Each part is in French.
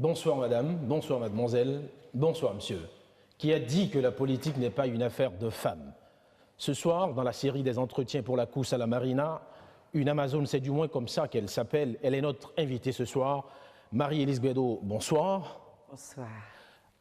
Bonsoir madame, bonsoir mademoiselle, bonsoir monsieur. Qui a dit que la politique n'est pas une affaire de femmes? Ce soir, dans la série des entretiens pour la course à la Marina, une Amazone, c'est du moins comme ça qu'elle s'appelle, elle est notre invitée ce soir. Marie-Élise Bédot, bonsoir. Bonsoir.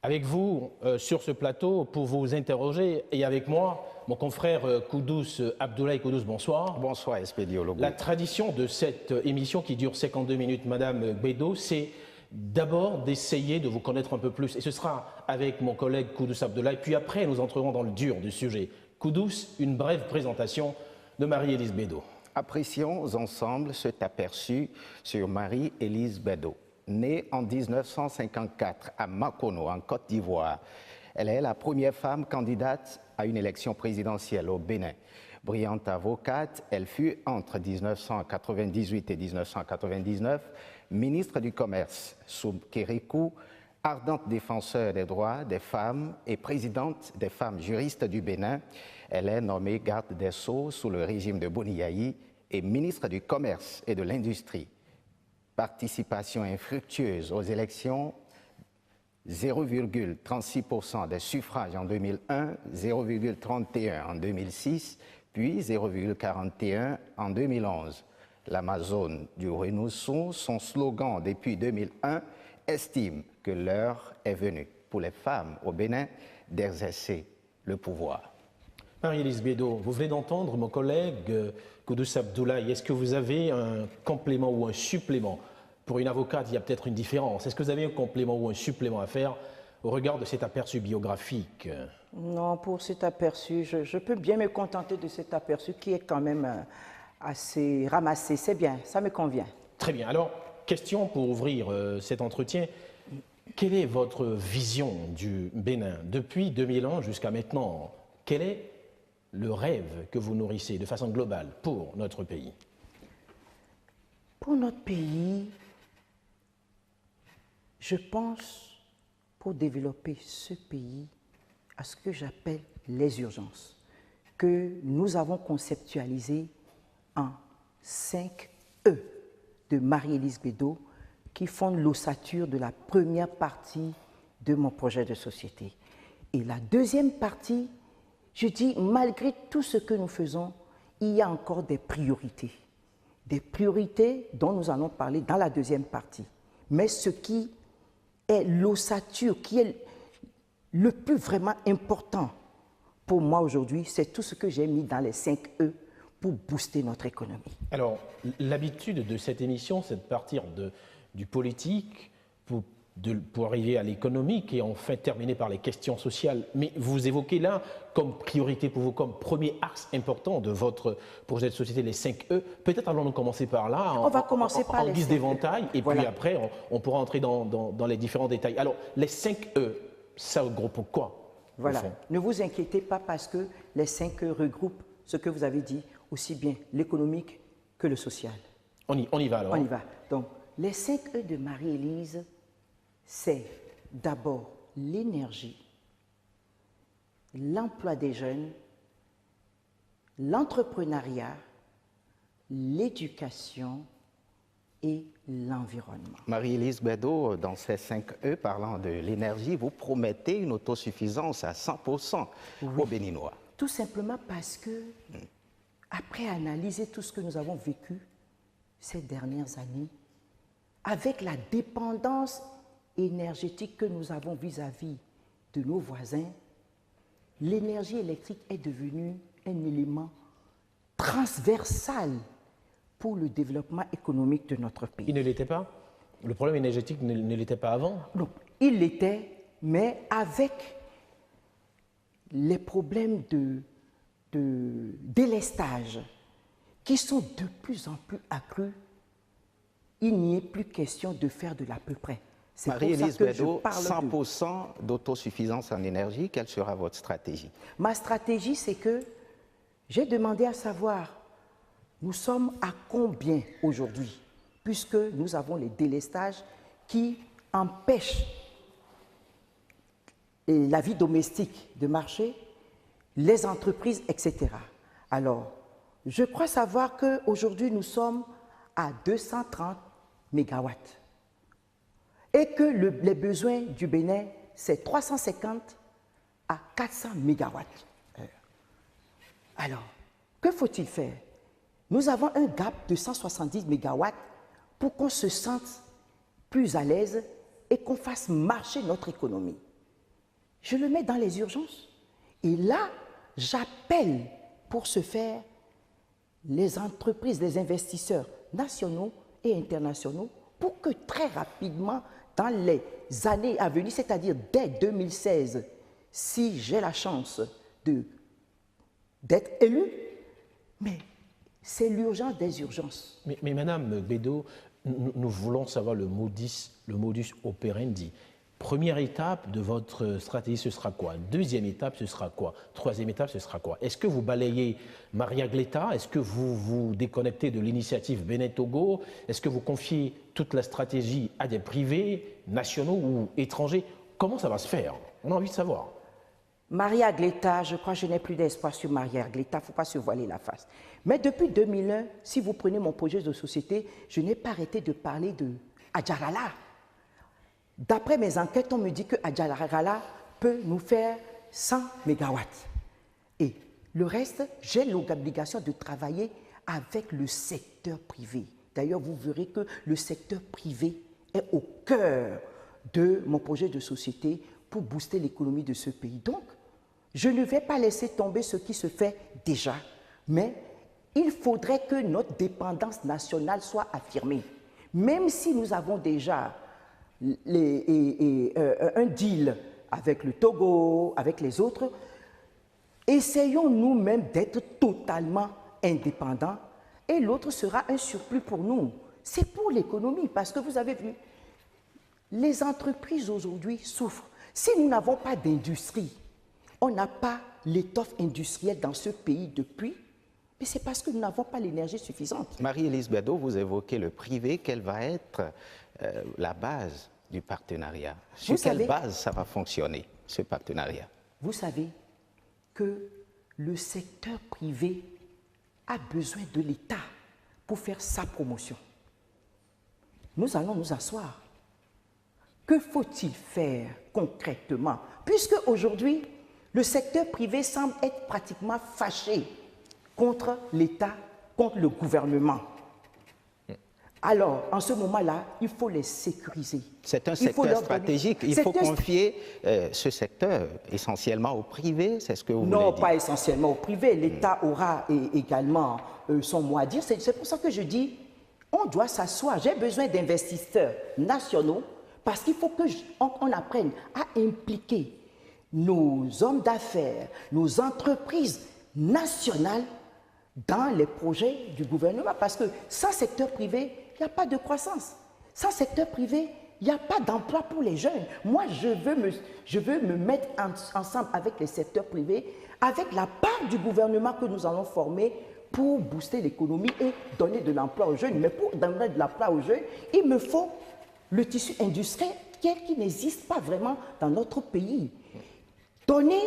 Avec vous, sur ce plateau, pour vous interroger, et avec moi, mon confrère Koudous Abdoulaye Koudous, bonsoir. Bonsoir, Espédiologue. La tradition de cette émission qui dure 52 minutes, Madame Bédot, c'est d'abord d'essayer de vous connaître un peu plus. Et ce sera avec mon collègue Koudous Abdoulaye, puis après nous entrerons dans le dur du sujet. Koudous, une brève présentation de Marie-Élise Bédot. Apprécions ensemble cet aperçu sur Marie-Élise Bédot. Née en 1954 à Makono, en Côte d'Ivoire, elle est la première femme candidate à une élection présidentielle au Bénin. Brillante avocate, elle fut entre 1998 et 1999 ministre du Commerce sous Kérékou, ardente défenseur des droits des femmes et présidente des femmes juristes du Bénin. Elle est nommée garde des Sceaux sous le régime de Boniaï et ministre du Commerce et de l'Industrie. Participation infructueuse aux élections, 0,36% des suffrages en 2001, 0,31% en 2006, puis 0,41% en 2011. L'Amazone du Renousson, son slogan depuis 2001, estime que l'heure est venue pour les femmes au Bénin d'exercer le pouvoir. Marie-Élise Bédot, vous venez d'entendre mon collègue Koudous Abdoulaye. Est-ce que vous avez un complément ou un supplément? Pour une avocate, il y a peut-être une différence. Est-ce que vous avez un complément ou un supplément à faire au regard de cet aperçu biographique? Non, pour cet aperçu, je peux bien me contenter de cet aperçu qui est quand même assez ramassé. C'est bien, ça me convient. Très bien. Alors, question pour ouvrir cet entretien. Quelle est votre vision du Bénin depuis 2001 jusqu'à maintenant? Quel est le rêve que vous nourrissez de façon globale pour notre pays? Pour notre pays, je pense, pour développer ce pays, à ce que j'appelle les urgences, que nous avons conceptualisées en 5 E de Marie-Élise Bédot, qui font l'ossature de la première partie de mon projet de société. Et la deuxième partie, je dis, malgré tout ce que nous faisons, il y a encore des priorités. Des priorités dont nous allons parler dans la deuxième partie. Mais ce qui est l'ossature, qui est le plus vraiment important pour moi aujourd'hui, c'est tout ce que j'ai mis dans les 5 E pour booster notre économie. Alors, l'habitude de cette émission, c'est de partir du politique pour arriver à l'économique et enfin terminer par les questions sociales. Mais vous évoquez là, comme priorité pour vous, comme premier axe important de votre projet de société, les 5 E. Peut-être allons-nous commencer par là, on va commencer par en guise d'éventail, et voilà. Puis après, on pourra entrer dans les différents détails. Alors, les 5 E, ça regroupe quoi? Voilà, ne vous inquiétez pas parce que les 5 E regroupent ce que vous avez dit, aussi bien l'économique que le social. On y va alors. On y va. Donc, les 5 E de Marie-Élise, c'est d'abord l'énergie, l'emploi des jeunes, l'entrepreneuriat, l'éducation et l'environnement. Marie-Élise Bédot, dans ces 5 E, parlant de l'énergie, vous promettez une autosuffisance à 100% aux Béninois. Tout simplement parce que, après analyser tout ce que nous avons vécu ces dernières années, avec la dépendance énergétique que nous avons vis-à-vis de nos voisins, l'énergie électrique est devenue un élément transversal pour le développement économique de notre pays. Il ne l'était pas? Le problème énergétique ne l'était pas avant? Non, il l'était, mais avec les problèmes de délestage qui sont de plus en plus accrus, il n'y est plus question de faire de l'à peu près. Marie-Élise Bédot, 100% d'autosuffisance en énergie, quelle sera votre stratégie? Ma stratégie, c'est que j'ai demandé à savoir, nous sommes à combien aujourd'hui, puisque nous avons les délestages qui empêchent la vie domestique de marcher, les entreprises, etc. Alors, je crois savoir qu'aujourd'hui, nous sommes à 230 mégawatts. et que les besoins du Bénin, c'est 350 à 400 mégawatts. Alors, que faut-il faire? Nous avons un gap de 170 mégawatts pour qu'on se sente plus à l'aise et qu'on fasse marcher notre économie. Je le mets dans les urgences. Et là, j'appelle pour ce faire les entreprises, les investisseurs nationaux et internationaux pour que très rapidement, dans les années à venir, c'est-à-dire dès 2016, si j'ai la chance d'être élu, mais c'est l'urgence des urgences. Mais Madame Bédot, nous voulons savoir le modus operandi. Première étape de votre stratégie, ce sera quoi? Deuxième étape, ce sera quoi? Troisième étape, ce sera quoi? Est-ce que vous balayez Maria Gleta? Est-ce que vous vous déconnectez de l'initiative Bénin-Togo? Est-ce que vous confiez toute la stratégie à des privés, nationaux ou étrangers? Comment ça va se faire? On a envie de savoir. Maria Gleta, je crois que je n'ai plus d'espoir sur Maria Gleta, il ne faut pas se voiler la face. Mais depuis 2001, si vous prenez mon projet de société, je n'ai pas arrêté de parler de Adjarala. D'après mes enquêtes, on me dit que Adjarala peut nous faire 100 mégawatts. Et le reste, j'ai l'obligation de travailler avec le secteur privé. D'ailleurs, vous verrez que le secteur privé est au cœur de mon projet de société pour booster l'économie de ce pays. Donc, je ne vais pas laisser tomber ce qui se fait déjà, mais il faudrait que notre dépendance nationale soit affirmée. Même si nous avons déjà un deal avec le Togo, avec les autres, essayons nous-mêmes d'être totalement indépendants et l'autre sera un surplus pour nous. C'est pour l'économie parce que vous avez vu, les entreprises aujourd'hui souffrent. Si nous n'avons pas d'industrie, on n'a pas l'étoffe industrielle dans ce pays depuis, mais c'est parce que nous n'avons pas l'énergie suffisante. Marie-Élise Bédot, vous évoquez le privé. Quelle va être la base du partenariat? Sur quelle base ça va fonctionner, ce partenariat? Vous savez que le secteur privé a besoin de l'État pour faire sa promotion. Nous allons nous asseoir. Que faut-il faire concrètement? Puisque aujourd'hui, le secteur privé semble être pratiquement fâché contre l'État, contre le gouvernement. Alors, en ce moment-là, il faut les sécuriser. C'est un secteur stratégique. Il faut confier ce secteur essentiellement au privé, c'est ce que vous voulez dire? Non, pas essentiellement au privé. L'État aura également son mot à dire. C'est pour ça que je dis, on doit s'asseoir. J'ai besoin d'investisseurs nationaux parce qu'il faut qu'on apprenne à impliquer nos hommes d'affaires, nos entreprises nationales dans les projets du gouvernement. Parce que sans secteur privé, il n'y a pas de croissance. Sans secteur privé, il n'y a pas d'emploi pour les jeunes. Moi, je veux me mettre ensemble avec les secteurs privés, avec la part du gouvernement que nous allons former pour booster l'économie et donner de l'emploi aux jeunes. Mais pour donner de l'emploi aux jeunes, il me faut le tissu industriel qui n'existe pas vraiment dans notre pays. Donner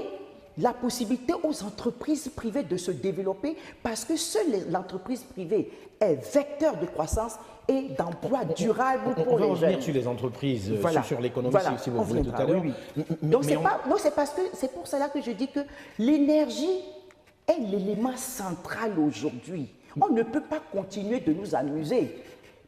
la possibilité aux entreprises privées de se développer parce que seule l'entreprise privée est vecteur de croissance et d'emploi durable pour les jeunes. On va revenir sur les entreprises, sur l'économie, si vous voulez, tout à l'heure. Oui, oui. Donc, c'est pour cela que je dis que l'énergie est l'élément central aujourd'hui. On ne peut pas continuer de nous amuser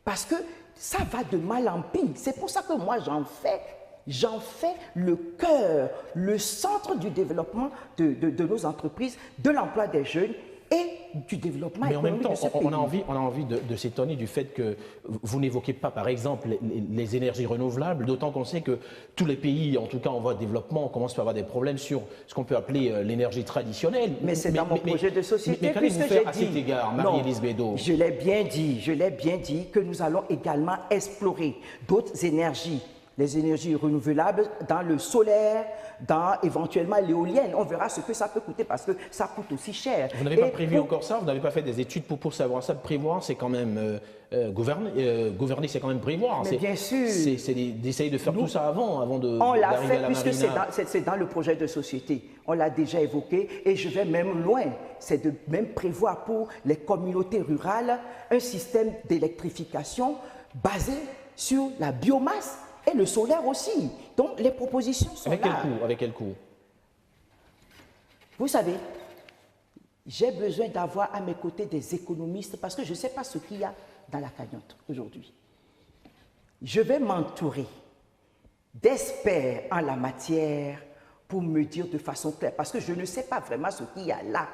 parce que ça va de mal en pis. C'est pour ça que moi, j'en fais le cœur, le centre du développement de nos entreprises, de l'emploi des jeunes et du développement économique de ce pays. Mais en même temps, on a envie de s'étonner du fait que vous n'évoquez pas, par exemple, les énergies renouvelables, d'autant qu'on sait que tous les pays, en tout cas en voie de développement, commencent à avoir des problèmes sur ce qu'on peut appeler l'énergie traditionnelle. Mais c'est dans mon projet de société. Mais qu'allez-vous faire à cet égard, Marie-Élise Bédot? Je l'ai bien dit que nous allons également explorer d'autres énergies. Les énergies renouvelables, dans le solaire, dans éventuellement l'éolienne. On verra ce que ça peut coûter parce que ça coûte aussi cher. Vous n'avez pas prévu encore ça? Vous n'avez pas fait des études pour savoir ça? De prévoir, c'est quand même gouverner, c'est quand même prévoir. Mais bien sûr. C'est d'essayer de faire tout ça avant d'arriver à la marina. Puisque c'est dans le projet de société. On l'a déjà évoqué et je vais même loin. C'est de même prévoir pour les communautés rurales un système d'électrification basé sur la biomasse et le solaire aussi. Donc les propositions sont Avec quel là. coût? Avec quel coût? Vous savez, j'ai besoin d'avoir à mes côtés des économistes parce que je ne sais pas ce qu'il y a dans la cagnotte aujourd'hui. Je vais m'entourer d'experts en la matière pour me dire de façon claire, parce que je ne sais pas vraiment ce qu'il y a là.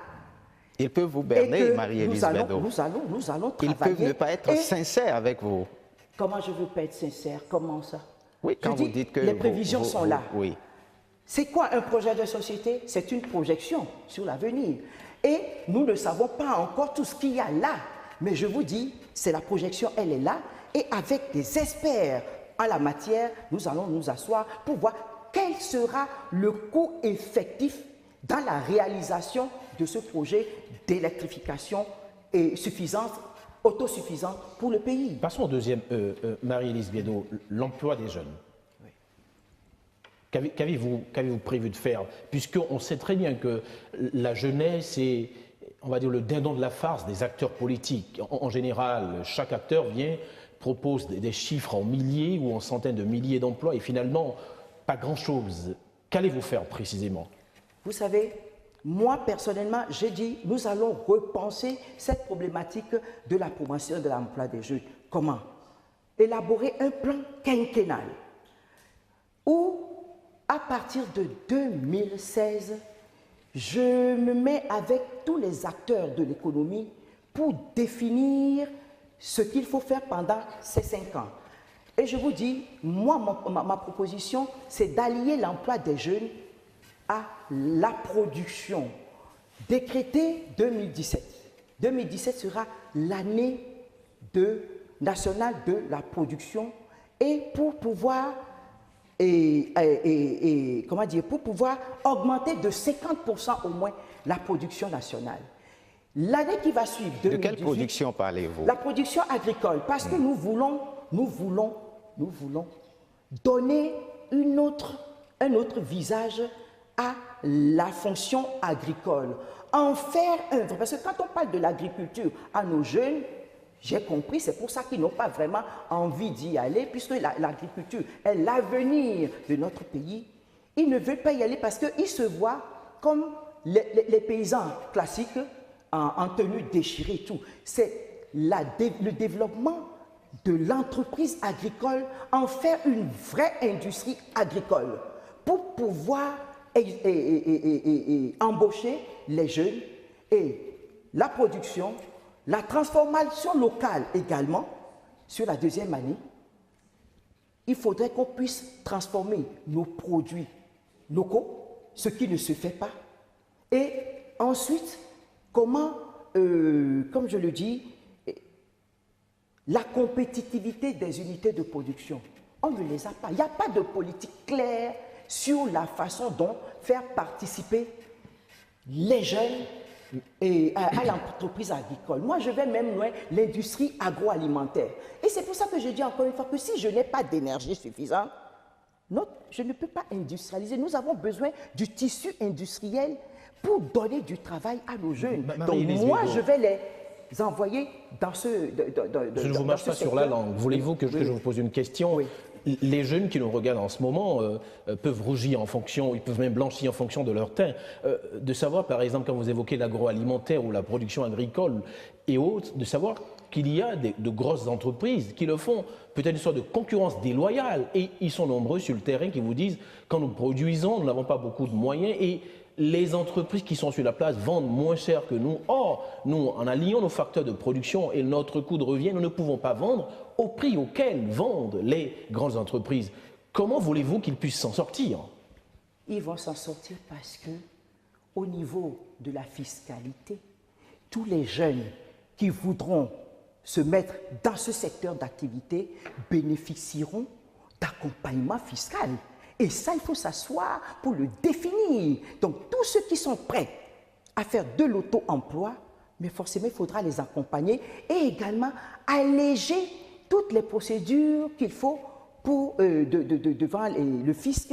Ils peuvent vous Et berner, que Marie-Élise Bedeau. nous allons Ils travailler. peuvent ne pas être Et sincères avec vous. comment je ne veux pas être sincère? Comment ça? Oui, quand Je vous dis, dites que les prévisions sont là. Oui. C'est quoi un projet de société? C'est une projection sur l'avenir. Et nous ne savons pas encore tout ce qu'il y a là. Mais je vous dis, c'est la projection, elle est là. Et avec des experts en la matière, nous allons nous asseoir pour voir quel sera le coût effectif dans la réalisation de ce projet d'électrification et autosuffisant pour le pays. Passons au deuxième, Marie-Élise Bedeau, l'emploi des jeunes. Qu'avez-vous prévu de faire? Puisqu'on sait très bien que la jeunesse est, on va dire, le dindon de la farce des acteurs politiques. En général, chaque acteur propose des chiffres en milliers ou en centaines de milliers d'emplois et finalement, pas grand-chose. Qu'allez-vous faire précisément? Vous savez, moi personnellement, j'ai dit, nous allons repenser cette problématique de la promotion de l'emploi des jeunes. Comment? Élaborer un plan quinquennal où, à partir de 2016, je me mets avec tous les acteurs de l'économie pour définir ce qu'il faut faire pendant ces 5 ans. Et je vous dis, moi, ma proposition, c'est d'allier l'emploi des jeunes à la production. Décrété 2017. 2017 sera l'année nationale de la production et pour pouvoir pour pouvoir augmenter de 50% au moins la production nationale. L'année qui va suivre, 2018, de quelle production parlez-vous? La production agricole, parce que nous voulons donner un autre visage à la fonction agricole. En faire un vrai, parce que quand on parle de l'agriculture à nos jeunes, j'ai compris, c'est pour ça qu'ils n'ont pas vraiment envie d'y aller, puisque l'agriculture est l'avenir de notre pays. Ils ne veulent pas y aller parce qu'ils se voient comme les paysans classiques en tenue déchirée et tout. C'est le développement de l'entreprise agricole, en faire une vraie industrie agricole pour pouvoir embaucher les jeunes et la production. La transformation locale également, sur la deuxième année, il faudrait qu'on puisse transformer nos produits locaux, ce qui ne se fait pas. Et ensuite, comment, comme je le dis, la compétitivité des unités de production, on ne les a pas. Il n'y a pas de politique claire sur la façon dont faire participer les jeunes et à l'entreprise agricole. Moi, je vais même loin, l'industrie agroalimentaire. Et c'est pour ça que je dis encore une fois que si je n'ai pas d'énergie suffisante, je ne peux pas industrialiser. Nous avons besoin du tissu industriel pour donner du travail à nos jeunes. Donc moi, je vais les envoyer dans ce Je ne vous marche pas sur la langue. Voulez-vous que je vous pose une question? Oui. Les jeunes qui nous regardent en ce moment peuvent rougir en fonction, ils peuvent même blanchir en fonction de leur teint. De savoir, par exemple, quand vous évoquez l'agroalimentaire ou la production agricole et autres, de savoir qu'il y a de grosses entreprises qui le font, peut-être une sorte de concurrence déloyale. Et ils sont nombreux sur le terrain qui vous disent, quand nous produisons, nous n'avons pas beaucoup de moyens et les entreprises qui sont sur la place vendent moins cher que nous. Or, nous, en alliant nos facteurs de production et notre coût de revient, nous ne pouvons pas vendre au prix auquel vendent les grandes entreprises. Comment voulez-vous qu'ils puissent s'en sortir? Ils vont s'en sortir parce que, au niveau de la fiscalité, tous les jeunes qui voudront se mettre dans ce secteur d'activité bénéficieront d'accompagnement fiscal. Et ça, il faut s'asseoir pour le définir. Donc, tous ceux qui sont prêts à faire de l'auto-emploi, mais forcément, il faudra les accompagner et également alléger toutes les procédures qu'il faut pour, devant le fisc,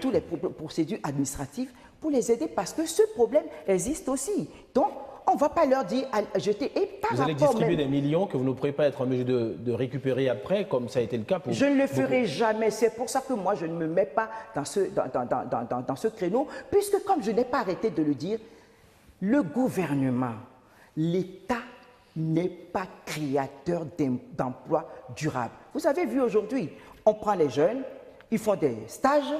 toutes les procédures administratives pour les aider parce que ce problème existe aussi. Donc, on ne va pas leur dire à jeter. Et par Vous allez rapport distribuer même, des millions que vous ne pourrez pas être en mesure de récupérer après, comme ça a été le cas pour... je ne le ferai jamais. C'est pour ça que moi, je ne me mets pas dans ce créneau, puisque comme je n'ai pas arrêté de le dire, le gouvernement, l'État n'est pas créateur d'emplois durables. Vous avez vu aujourd'hui, on prend les jeunes, ils font des stages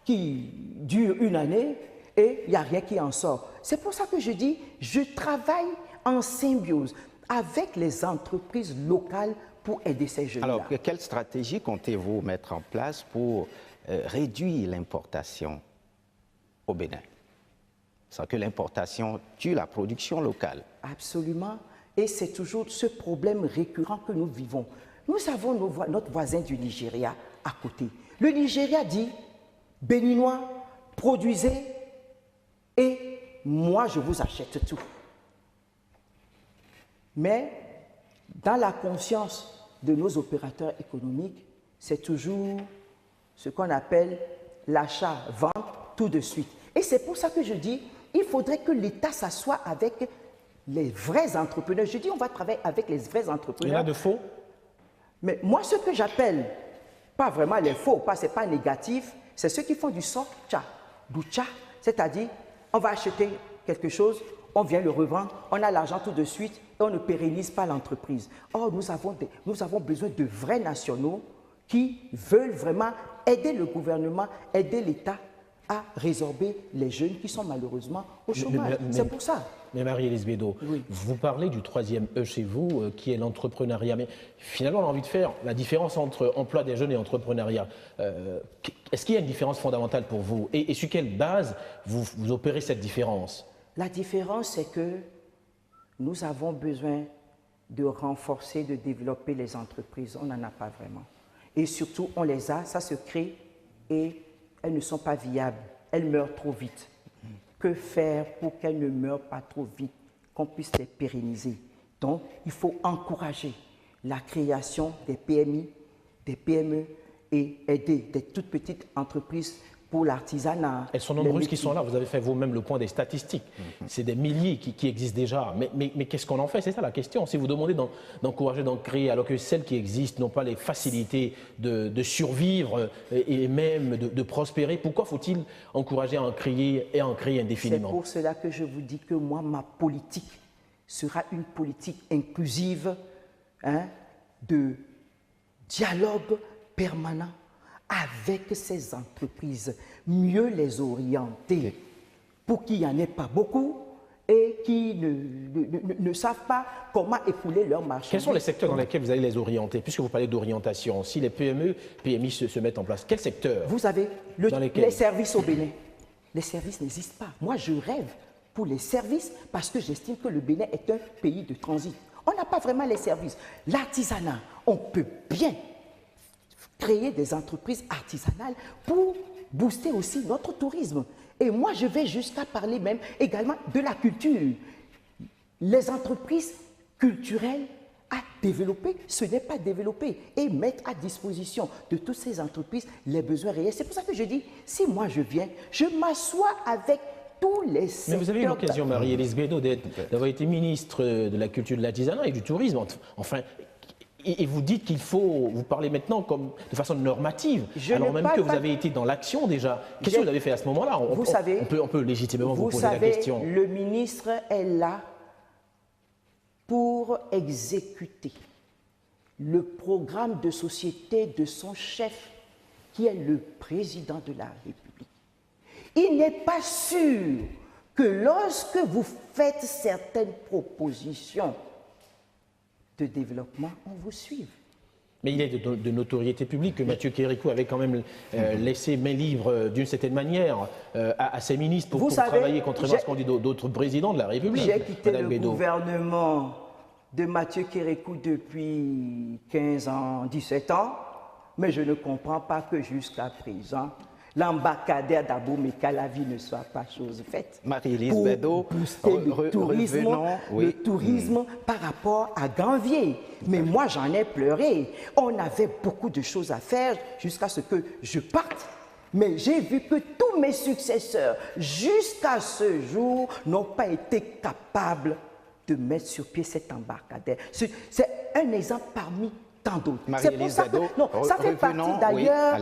qui durent une année et il n'y a rien qui en sort. C'est pour ça que je dis, je travaille en symbiose avec les entreprises locales pour aider ces jeunes-là. Alors, quelle stratégie comptez-vous mettre en place pour réduire l'importation au Bénin, sans que l'importation tue la production locale? Absolument. Et c'est toujours ce problème récurrent que nous vivons. Nous avons notre voisin du Nigeria à côté. Le Nigeria dit, Béninois, produisez et moi je vous achète tout. Mais dans la conscience de nos opérateurs économiques, c'est toujours ce qu'on appelle l'achat-vente tout de suite. Et c'est pour ça que je dis, il faudrait que l'État s'assoie avec les vrais entrepreneurs. Je dis, on va travailler avec les vrais entrepreneurs. Il y en a de faux? Mais moi, ce que j'appelle, pas vraiment les faux, ce n'est pas négatif, c'est ceux qui font du soft-cha, c'est-à-dire, on va acheter quelque chose, on vient le revendre, on a l'argent tout de suite et on ne pérennise pas l'entreprise. Or, nous avons besoin de vrais nationaux qui veulent vraiment aider le gouvernement, aider l'État à résorber les jeunes qui sont malheureusement au chômage. C'est pour ça. Mais Marie-Élise Bédot, Oui. vous parlez du troisième E chez vous, qui est l'entrepreneuriat. Mais finalement, on a envie de faire la différence entre emploi des jeunes et entrepreneuriat. Est-ce qu'il y a une différence fondamentale pour vous? Et sur quelle base vous opérez cette différence? La différence, c'est que nous avons besoin de renforcer, de développer les entreprises. On n'en a pas vraiment. Et surtout, on les a, ça se crée et elles ne sont pas viables. Elles meurent trop vite. Que faire pour qu'elles ne meurent pas trop vite, qu'on puisse les pérenniser? Donc, il faut encourager la création des PMI, des PME et aider des toutes petites entreprises pour l'artisanat. Elles sont nombreuses qui sont là. Vous avez fait vous-même le point des statistiques. C'est des milliers qui existent déjà. Mais qu'est-ce qu'on en fait? C'est ça la question. Si vous demandez d'encourager, d'en créer, alors que celles qui existent n'ont pas les facilités de survivre et même de prospérer, pourquoi faut-il encourager à en créer et à en créer indéfiniment? C'est pour cela que je vous dis que moi, ma politique sera une politique inclusive, de dialogue permanent avec ces entreprises, mieux les orienter pour qu'il n'y en ait pas beaucoup et qui ne savent pas comment écouler leur marché. Quels sont les secteurs dans lesquels vous allez les orienter? Puisque vous parlez d'orientation, si les PME, PMI se mettent en place, quel secteur? Vous savez, Dans lesquels? les services au Bénin, les services n'existent pas. Moi, je rêve pour les services parce que j'estime que le Bénin est un pays de transit. On n'a pas vraiment les services. L'artisanat, on peut bien créer des entreprises artisanales pour booster aussi notre tourisme. Et moi, je vais jusqu'à parler même également de la culture. Les entreprises culturelles à développer, ce n'est pas développer et mettre à disposition de toutes ces entreprises les besoins réels. C'est pour ça que je dis, si moi je viens, je m'assois avec tous les secteurs. Mais vous avez eu l'occasion, Marie-Élise Bédot, d'avoir été ministre de la Culture, de l'Artisanat et du Tourisme. Enfin, et vous dites qu'il faut, vous parlez maintenant comme de façon normative, alors même que vous avez été dans l'action déjà. Qu'est-ce que vous avez fait à ce moment-là? On peut légitimement vous poser la question. Vous savez, le ministre est là pour exécuter le programme de société de son chef, qui est le président de la République. Il n'est pas sûr que lorsque vous faites certaines propositions de développement, on vous suive. Mais il est de notoriété publique que Mathieu Kérékou avait quand même laissé main libre d'une certaine manière à ses ministres pour travailler contrairement à ce qu'ont dit d'autres présidents de la République. J'ai quitté Madame le Bédot. gouvernement de Mathieu Kérékou depuis 15 ans, 17 ans, mais je ne comprends pas que jusqu'à présent, l'embarcadère d'Abomey-Ka, la vie ne soit pas chose faite. Marie-Élise Bédot, le tourisme par rapport à Ganvier. Mais moi, j'en ai pleuré. On avait beaucoup de choses à faire jusqu'à ce que je parte Mais j'ai vu que tous mes successeurs, jusqu'à ce jour, n'ont pas été capables de mettre sur pied cet embarcadère. C'est un exemple parmi tant d'autres. C'est pour ça que, non, ça fait partie d'ailleurs,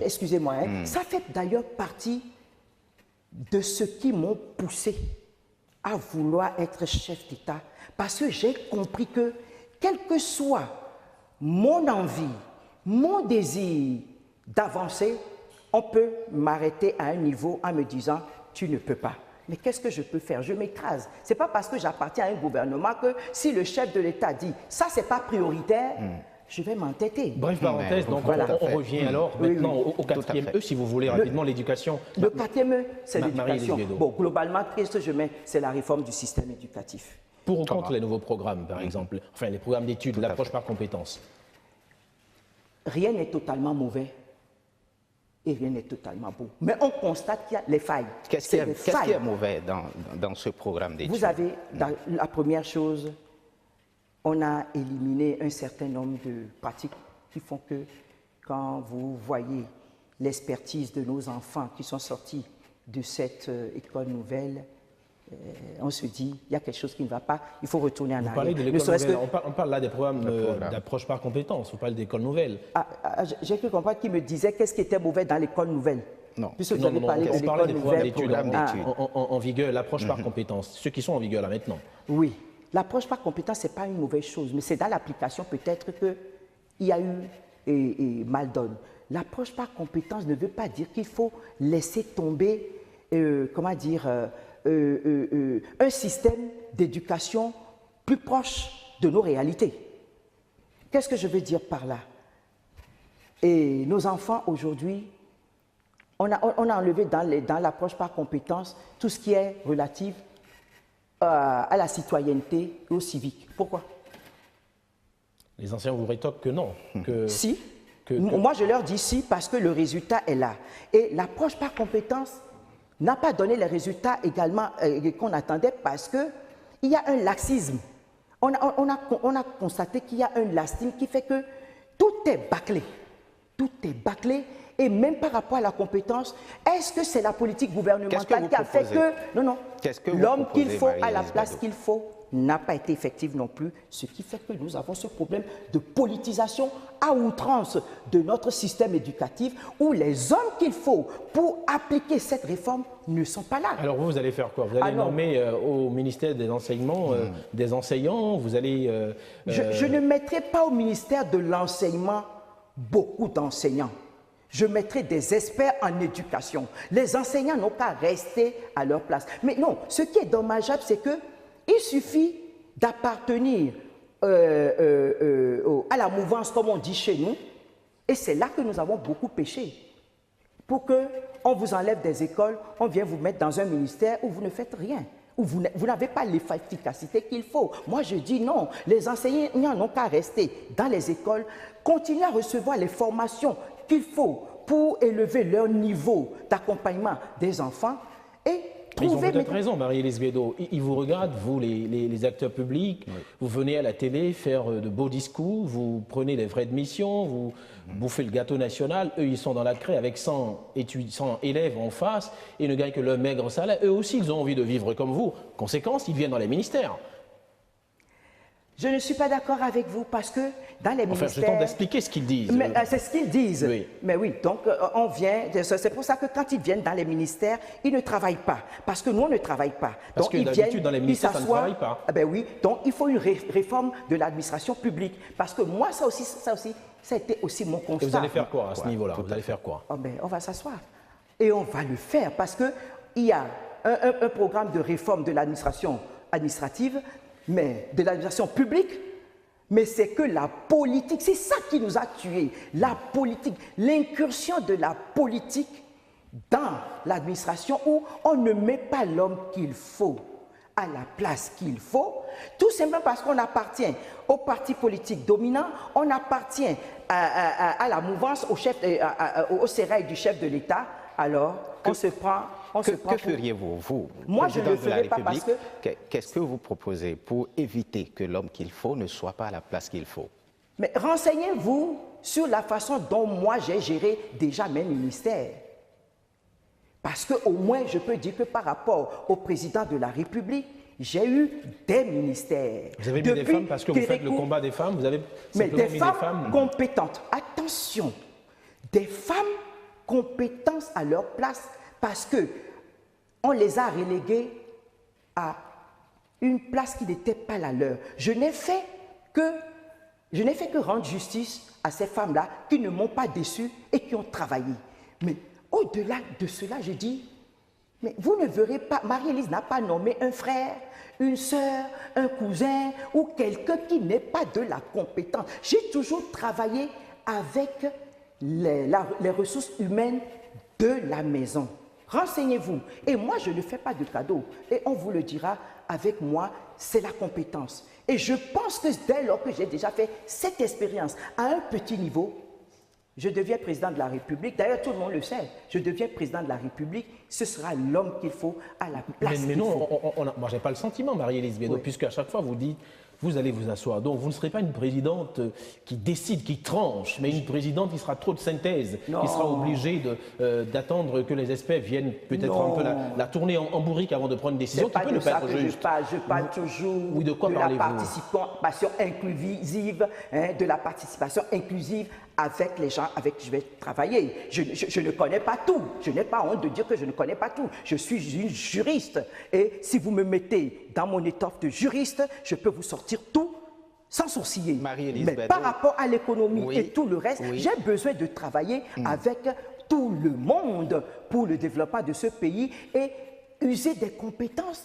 excusez-moi, ça fait d'ailleurs partie de ce qui m'ont poussé à vouloir être chef d'État, parce que j'ai compris que, quel que soit mon envie, mon désir d'avancer, on peut m'arrêter à un niveau en me disant « tu ne peux pas ». Mais qu'est-ce que je peux faire? Je m'écrase. Ce n'est pas parce que j'appartiens à un gouvernement que si le chef de l'État dit « ça, ce n'est pas prioritaire », je vais m'entêter. Bref parenthèse, donc voilà. On revient alors maintenant au quatrième E, si vous voulez rapidement, l'éducation. Le quatrième E, c'est l'éducation. Bon, globalement, qu'est-ce que je mets? C'est la réforme du système éducatif. Pour ou contre les nouveaux programmes, par exemple, enfin les programmes d'études, l'approche par compétences? Rien n'est totalement mauvais et rien n'est totalement beau. Mais on constate qu'il y a les failles. Qu'est-ce qui est mauvais dans ce programme d'études? Vous avez, la première chose, on a éliminé un certain nombre de pratiques qui font que quand vous voyez l'expertise de nos enfants qui sont sortis de cette école nouvelle, on se dit, il y a quelque chose qui ne va pas, il faut retourner en arrière. Vous parlez de l'école nouvelle, on parle là des programmes d'approche par compétences, vous parlez d'école nouvelle. J'ai cru comprendre qu'il me disait qu'est-ce qui était mauvais dans l'école nouvelle. Non, puisque vous avez parlé de l'école nouvelle. Programmes d'études en vigueur, l'approche par compétences, ceux qui sont en vigueur là maintenant. Oui, l'approche par compétence, ce n'est pas une mauvaise chose, mais c'est dans l'application peut-être qu'il y a eu mal donne. L'approche par compétence ne veut pas dire qu'il faut laisser tomber, comment dire, un système d'éducation plus proche de nos réalités. Qu'est-ce que je veux dire par là? Et nos enfants aujourd'hui, on a enlevé dans l'approche par compétence tout ce qui est relatif à la citoyenneté et au civique. Pourquoi? Les anciens vous rétorquent que non. Que, si. Moi, je leur dis si parce que le résultat est là. Et l'approche par compétence n'a pas donné les résultats également qu'on attendait parce qu'il y a un laxisme. On a constaté qu'il y a un laxisme qui fait que tout est bâclé. Tout est bâclé. Et même par rapport à la compétence, est-ce que c'est la politique gouvernementale qui a fait que... Non, l'homme qu'il faut à la place qu'il faut n'a pas été effective non plus, ce qui fait que nous avons ce problème de politisation à outrance de notre système éducatif où les hommes qu'il faut pour appliquer cette réforme ne sont pas là. Alors vous allez faire quoi? Vous allez nommer au ministère des enseignements des enseignants? Vous allez... Je ne mettrai pas au ministère de l'enseignement beaucoup d'enseignants. Je mettrai des experts en éducation. Les enseignants n'ont qu'à rester à leur place. Mais non, ce qui est dommageable, c'est qu'il suffit d'appartenir à la mouvance, comme on dit chez nous, et c'est là que nous avons beaucoup péché. Pour qu'on vous enlève des écoles, on vient vous mettre dans un ministère où vous ne faites rien, où vous n'avez pas l'efficacité qu'il faut. Moi, je dis non, les enseignants n'ont qu'à rester dans les écoles, continuer à recevoir les formations qu'il faut pour élever leur niveau d'accompagnement des enfants et mais ils ont peut-être raison, Marie-Élise Guédot. Ils vous regardent, vous, les acteurs publics, vous venez à la télé faire de beaux discours, vous prenez les vraies missions, vous bouffez le gâteau national. Eux, ils sont dans la craie avec 100 élèves en face et ne gagnent que leur maigre salaire. Eux aussi, ils ont envie de vivre comme vous. Conséquence, ils viennent dans les ministères. Je ne suis pas d'accord avec vous parce que dans les ministères... Enfin, je tente d'expliquer ce qu'ils disent. C'est ce qu'ils disent. Oui. Mais oui, donc on vient... C'est pour ça que quand ils viennent dans les ministères, ils ne travaillent pas. Parce que nous, on ne travaille pas. Parce que d'habitude, dans les ministères, ça ne travaille pas. Ben oui, donc il faut une réforme de l'administration publique. Parce que moi, ça a été aussi mon constat. Et vous allez faire quoi à ce niveau-là? Vous allez faire quoi? On va s'asseoir. Et on va le faire parce qu'il y a un programme de réforme de l'administration administrative, mais de l'administration publique, mais c'est que la politique, c'est ça qui nous a tués, la politique, l'incursion de la politique dans l'administration où on ne met pas l'homme qu'il faut à la place qu'il faut, tout simplement parce qu'on appartient au parti politique dominant, on appartient à la mouvance, au sérail du chef de l'État, alors on se prend... Que feriez-vous, vous, moi, je ne le ferai pas parce que... Qu'est-ce que vous proposez pour éviter que l'homme qu'il faut ne soit pas à la place qu'il faut? Mais renseignez-vous sur la façon dont moi j'ai géré déjà mes ministères. Parce qu'au moins, je peux dire que par rapport au président de la République, j'ai eu des ministères. Vous avez mis des femmes parce que vous faites le combat des femmes, vous avez mais simplement des mis femmes des femmes compétentes. Attention, des femmes compétentes à leur place parce que on les a reléguées à une place qui n'était pas la leur. Je n'ai fait que rendre justice à ces femmes-là qui ne m'ont pas déçue et qui ont travaillé. Mais au-delà de cela, je dis, mais vous ne verrez pas, Marie-Élise n'a pas nommé un frère, une sœur, un cousin ou quelqu'un qui n'est pas de la compétence. J'ai toujours travaillé avec les ressources humaines de la maison. Renseignez-vous. Et moi, je ne fais pas de cadeaux. Et on vous le dira, avec moi, c'est la compétence. Et je pense que dès lors que j'ai déjà fait cette expérience à un petit niveau, je deviens président de la République. D'ailleurs, tout le monde le sait. Je deviens président de la République. Ce sera l'homme qu'il faut à la place Mais qu'il non, faut. moi, je n'ai pas le sentiment, Marie-Élise Bédot, Oui. puisque à chaque fois, vous dites, vous allez vous asseoir. Donc, vous ne serez pas une présidente qui décide, qui tranche, mais une présidente qui sera trop de synthèse, Non. qui sera obligée d'attendre que les experts viennent peut-être un peu la tourner en bourrique avant de prendre une décision C'est qui pas peut de ne ça pas être que juste. je parle toujours Oui, de quoi la parlez-vous? participation inclusive, de la participation inclusive avec les gens avec qui je vais travailler. Je ne connais pas tout. Je n'ai pas honte de dire que je ne connais pas tout. Je suis une juriste. Et si vous me mettez dans mon étoffe de juriste, je peux vous sortir tout sans sourciller. Marie-Élise Mais Bédot. par rapport à l'économie Oui. et tout le reste, Oui. j'ai besoin de travailler avec tout le monde pour le développement de ce pays et user des compétences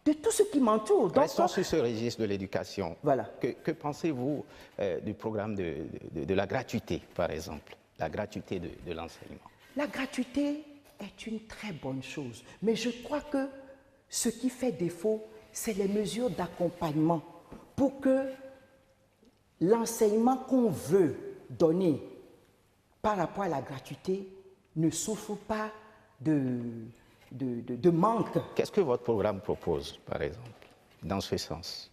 de tout ce qui m'entoure. Donc, Restons sur ce registre de l'éducation. Voilà. Que pensez-vous du programme de la gratuité, par exemple, la gratuité de l'enseignement? la gratuité est une très bonne chose, mais je crois que ce qui fait défaut, c'est les mesures d'accompagnement pour que l'enseignement qu'on veut donner par rapport à la gratuité ne souffre pas de manque. Qu'est-ce que votre programme propose, par exemple, dans ce sens?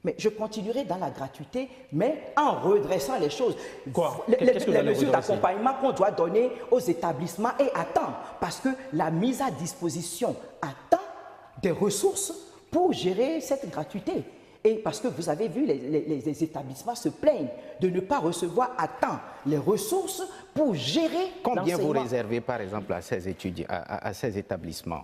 Mais je continuerai dans la gratuité, mais en redressant les choses. Quoi? Les Qu'est-ce que vous allez mesures redresser? d'accompagnement qu'on doit donner aux établissements et à temps, parce que la mise à disposition à temps des ressources pour gérer cette gratuité. Et parce que vous avez vu, les établissements se plaignent de ne pas recevoir à temps les ressources pour gérer Combien vous l'enseignement. réservez, par exemple, à ces étudiants, à ces établissements,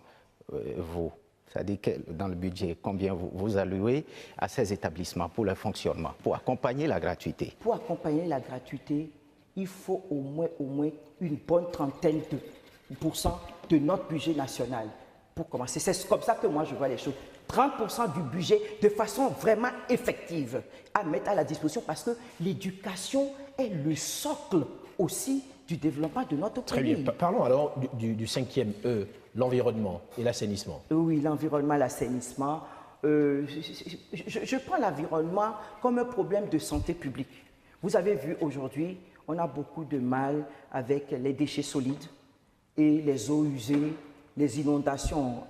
vous? C'est-à-dire que dans le budget, combien vous allouez à ces établissements pour leur fonctionnement, pour accompagner la gratuité? Pour accompagner la gratuité, il faut au moins une bonne trentaine de % de notre budget national pour commencer. C'est comme ça que moi je vois les choses. 30% du budget de façon vraiment effective à mettre à la disposition parce que l'éducation est le socle aussi du développement de notre Très pays. bien. Parlons alors du cinquième E, l'environnement et l'assainissement. Oui, l'environnement, l'assainissement. Je prends l'environnement comme un problème de santé publique. Vous avez vu aujourd'hui, on a beaucoup de mal avec les déchets solides et les eaux usées, les inondations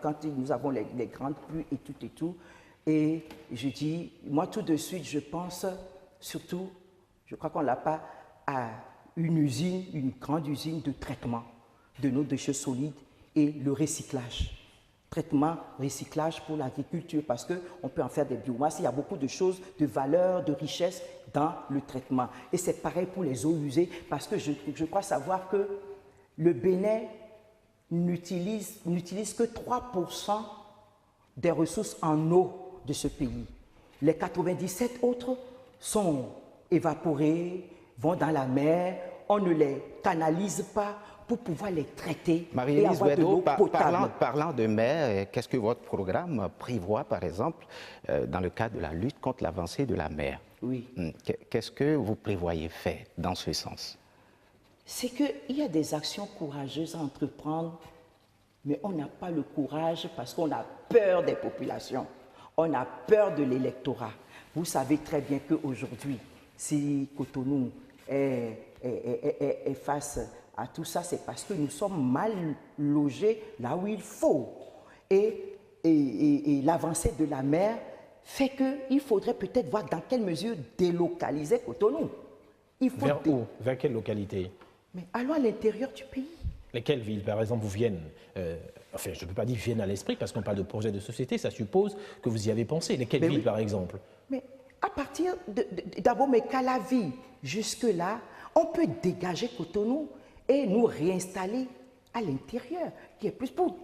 quand nous avons les grandes pluies et tout et tout. Et je dis, moi tout de suite, je pense surtout, je crois qu'on ne l'a pas, à une usine, une grande usine de traitement de nos déchets solides et le recyclage. Traitement, recyclage pour l'agriculture parce qu'on peut en faire des biomasses. Il y a beaucoup de choses, de valeur, de richesse dans le traitement. Et c'est pareil pour les eaux usées parce que je crois savoir que le Bénin n'utilise que 3% des ressources en eau de ce pays. Les 97 autres sont évaporées, vont dans la mer, on ne les canalise pas pour pouvoir les traiter et Marie-Élise avoir de l'eau Bédot, potable. parlant de mer, qu'est-ce que votre programme prévoit, par exemple, dans le cadre de la lutte contre l'avancée de la mer? Oui. Qu'est-ce que vous prévoyez faire dans ce sens? C'est qu'il y a des actions courageuses à entreprendre, mais on n'a pas le courage parce qu'on a peur des populations. On a peur de l'électorat. Vous savez très bien qu'aujourd'hui, si Cotonou est face à tout ça, c'est parce que nous sommes mal logés là où il faut. Et l'avancée de la mer fait qu'il faudrait peut-être voir dans quelle mesure délocaliser Cotonou. Il faut Vers où? Vers quelle localité? Mais allons à l'intérieur du pays. Lesquelles villes, par exemple, vous viennent enfin, je ne peux pas dire viennent à l'esprit, parce qu'on parle de projet de société, ça suppose que vous y avez pensé. Lesquelles Mais villes, oui. par exemple? Mais à partir d'abord, mais qu'à la vie, jusque-là, on peut dégager Cotonou et nous réinstaller à l'intérieur, qui est plus pour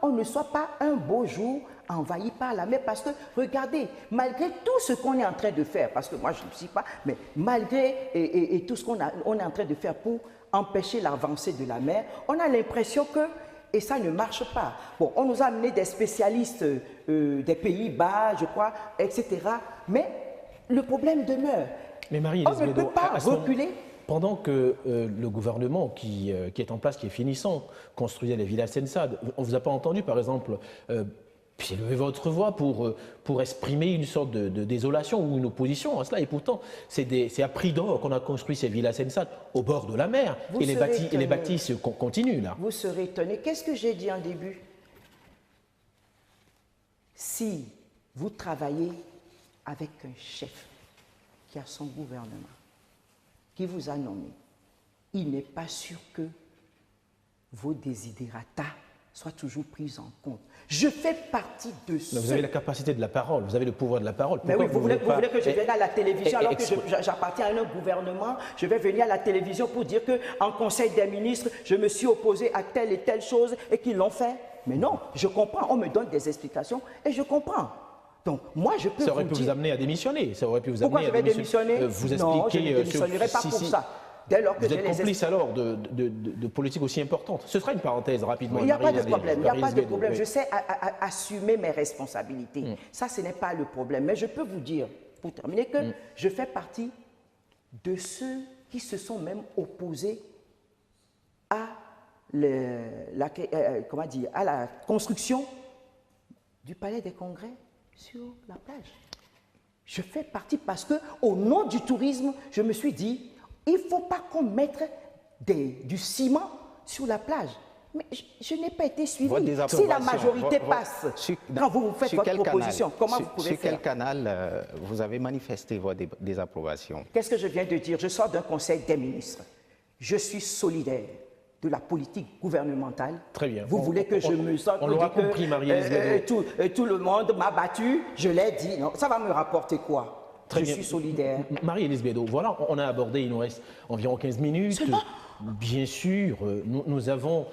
qu'on ne soit pas un beau jour envahi par la mer. Parce que, regardez, malgré tout ce qu'on est en train de faire, parce que moi je ne suis pas, mais malgré et tout ce on est en train de faire pour empêcher l'avancée de la mer, on a l'impression que, et ça ne marche pas. Bon, on nous a amené des spécialistes des Pays-Bas, je crois, etc. Mais le problème demeure. Mais Marie, On ne peut pas reculer. Pendant que le gouvernement qui est en place, qui est finissant, construisait les villas Sensad, on ne vous a pas entendu, par exemple, élever votre voix pour exprimer une sorte de désolation ou une opposition à cela. Et pourtant, c'est à prix d'or qu'on a construit ces villas Sensad au bord de la mer. Vous Et les serez bâtisses continuent là. Vous serez étonné. Qu'est-ce que j'ai dit en début? Si vous travaillez avec un chef qui a son gouvernement, qui vous a nommé, il n'est pas sûr que vos desiderata soient toujours pris en compte. Je fais partie de ceux... Vous avez la capacité de la parole, vous avez le pouvoir de la parole. Mais oui, Pourquoi vous voulez pas que je vienne à la télévision alors que j'appartiens à un gouvernement, je vais venir à la télévision pour dire qu'en Conseil des ministres, je me suis opposé à telle et telle chose et qu'ils l'ont fait? Mais non, je comprends, on me donne des explications et je comprends. Donc, moi, je peux ça aurait vous pu dire... vous amener à démissionner. Ça aurait pu vous Pourquoi amener je vais à démissionner? vous Non, je expliquer ne démissionnerai pas pour ça. Dès lors que vous j'ai êtes les complice alors de politique aussi importante. Ce sera une parenthèse rapidement. Il n'y a pas de Marie-Hélène problème, il n'y a pas de Bédou, problème. oui. Je sais assumer mes responsabilités. Ça, ce n'est pas le problème. Mais je peux vous dire, pour terminer, que je fais partie de ceux qui se sont même opposés à, à la construction du palais des congrès sur la plage. Je fais partie parce que, au nom du tourisme, je me suis dit, il ne faut pas qu'on mette du ciment sur la plage. Mais je n'ai pas été suivi. Si la majorité passe, quand vous faites votre proposition, comment vous pouvez faire? Sur quel canal vous avez manifesté vos désapprobations? Qu'est-ce que je viens de dire? Je sors d'un conseil des ministres. Je suis solidaire de la politique gouvernementale. Très bien. Vous voulez que je me sorte? On l'aura compris, Marie-Hélène tout le monde m'a battu, je l'ai dit. Non, ça va me rapporter quoi? Très je bien. suis solidaire. Marie-Hélène Bédou, voilà, on a abordé, il nous reste environ 15 minutes. Seulement? Bien sûr, nous avons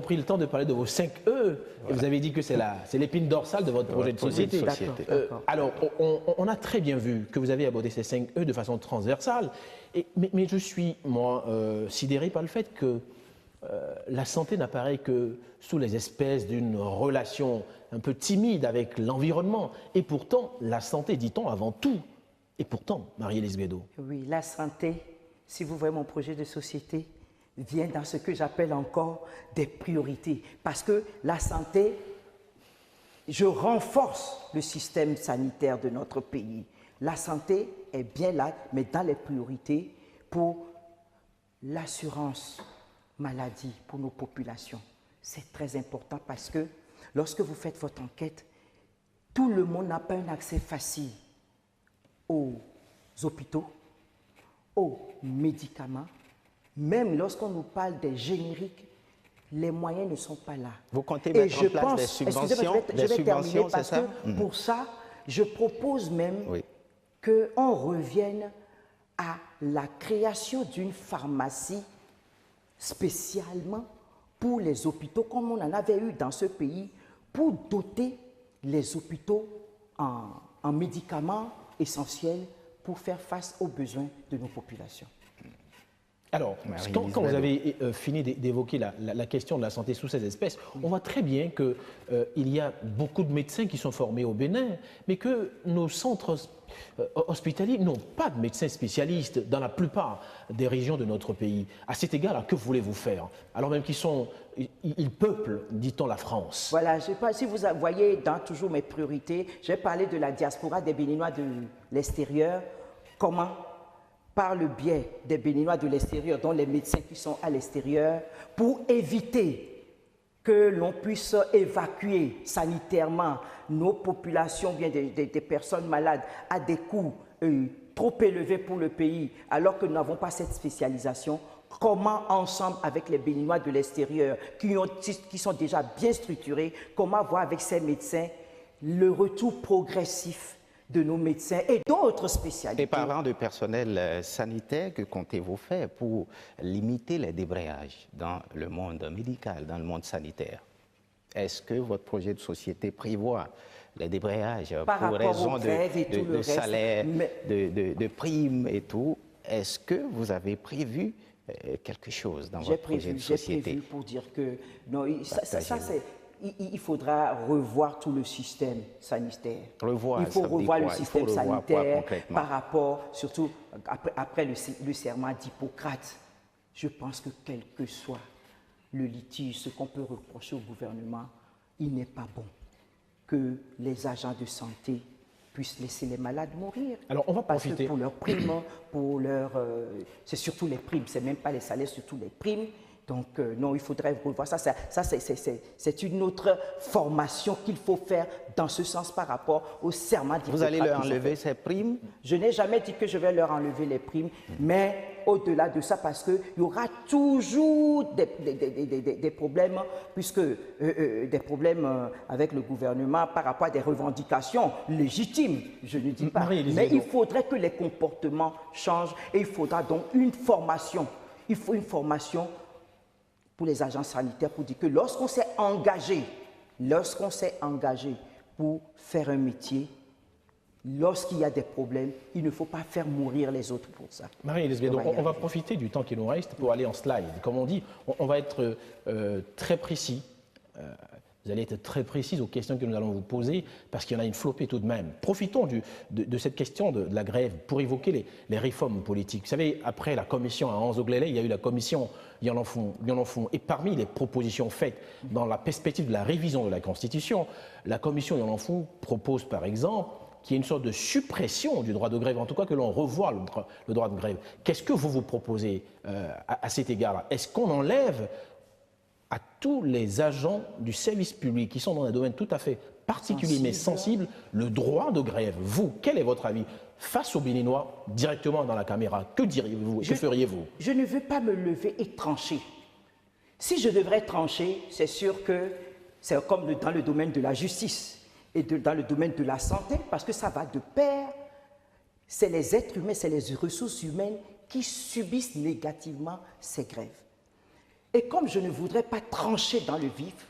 pris le temps de parler de vos 5 E. Et vous avez dit que c'est l'épine dorsale de votre projet de société. D'accord. Alors, on a très bien vu que vous avez abordé ces 5 E de façon transversale. Mais je suis, moi, sidéré par le fait que la santé n'apparaît que sous les espèces d'une relation un peu timide avec l'environnement. Et pourtant, la santé, dit-on, avant tout. Et pourtant, Marie-Hélène Bédou. Oui, la santé, si vous voyez mon projet de société, vient dans ce que j'appelle encore des priorités. Parce que la santé, je renforce le système sanitaire de notre pays. La santé est bien là, mais dans les priorités pour l'assurance maladie pour nos populations. C'est très important parce que lorsque vous faites votre enquête, tout le monde n'a pas un accès facile aux hôpitaux, aux médicaments. Même lorsqu'on nous parle des génériques, les moyens ne sont pas là. Vous comptez mettre en place des subventions? Je vais terminer parce que pour ça, je propose même qu'on revienne à la création d'une pharmacie spécialement pour les hôpitaux, comme on en avait eu dans ce pays, pour doter les hôpitaux en médicaments essentiels pour faire face aux besoins de nos populations. Alors, quand vous avez fini d'évoquer la question de la santé sous ces espèces, on voit très bien qu'il y a beaucoup de médecins qui sont formés au Bénin, mais que nos centres hospitaliers n'ont pas de médecins spécialistes dans la plupart des régions de notre pays. À cet égard, que voulez-vous faire? Alors même ils peuplent, dit-on, la France. Voilà, je sais pas si vous voyez dans toujours mes priorités, j'ai parlé de la diaspora des Béninois de l'extérieur. Comment? Par le biais des Béninois de l'extérieur, dont les médecins qui sont à l'extérieur, pour éviter que l'on puisse évacuer sanitairement nos populations, bien des personnes malades, à des coûts trop élevé pour le pays, alors que nous n'avons pas cette spécialisation. Comment, ensemble avec les Béninois de l'extérieur, qui sont déjà bien structurés, comment voir avec ces médecins le retour progressif de nos médecins et d'autres spécialités. Et parlant de personnel sanitaire, que comptez-vous faire pour limiter les débrayages dans le monde médical, dans le monde sanitaire? Est-ce que votre projet de société prévoit les débrayages pour raison de salaire, de primes et tout? Est-ce que vous avez prévu quelque chose dans votre projet de société? J'ai prévu pour dire que non, il faudra revoir tout le système sanitaire. Il faut revoir le système sanitaire par rapport, surtout après le serment d'Hippocrate. Je pense que quel que soit le litige, ce qu'on peut reprocher au gouvernement, il n'est pas bon que les agents de santé puissent laisser les malades mourir. Alors, on va profiter. Parce que pour leurs primes, c'est surtout les primes, c'est même pas les salaires, surtout les primes. Donc, non, il faudrait revoir ça. C'est une autre formation qu'il faut faire dans ce sens par rapport au serment d'Hippocrate. Vous allez leur enlever ces primes? Je n'ai jamais dit que je vais leur enlever les primes, mais au-delà de ça, parce qu'il y aura toujours des problèmes, des problèmes avec le gouvernement par rapport à des revendications légitimes, je ne dis pas. Mais il faudrait que les comportements changent et il faudra donc une formation. Il faut une formation pour les agents sanitaires pour dire que lorsqu'on s'est engagé pour faire un métier, lorsqu'il y a des problèmes, il ne faut pas faire mourir les autres pour ça. Marie-Élise Bédot, on va profiter du temps qui nous reste pour aller en slide. Comme on dit, on va être très précis. Vous allez être très précise aux questions que nous allons vous poser, parce qu'il y en a une flopée tout de même. Profitons de cette question de la grève pour évoquer les réformes politiques. Vous savez, après la commission à Anzo-Glélé, il y a eu la commission Y'en en font. Et parmi les propositions faites dans la perspective de la révision de la Constitution, la commission Y'en en font propose par exemple qu'il y ait une sorte de suppression du droit de grève, en tout cas que l'on revoie le droit de grève. Qu'est-ce que vous proposez à cet égard-là? Est-ce qu'on enlève à tous les agents du service public qui sont dans un domaine tout à fait particulier mais sensible le droit de grève? Vous, quel est votre avis face aux Béninois directement dans la caméra? Que diriez-vous et que feriez-vous? Je ne veux pas me lever et trancher. Si je devrais trancher, c'est sûr que c'est comme dans le domaine de la justice et dans le domaine de la santé, parce que ça va de pair. C'est les êtres humains, c'est les ressources humaines qui subissent négativement ces grèves. Et comme je ne voudrais pas trancher dans le vif,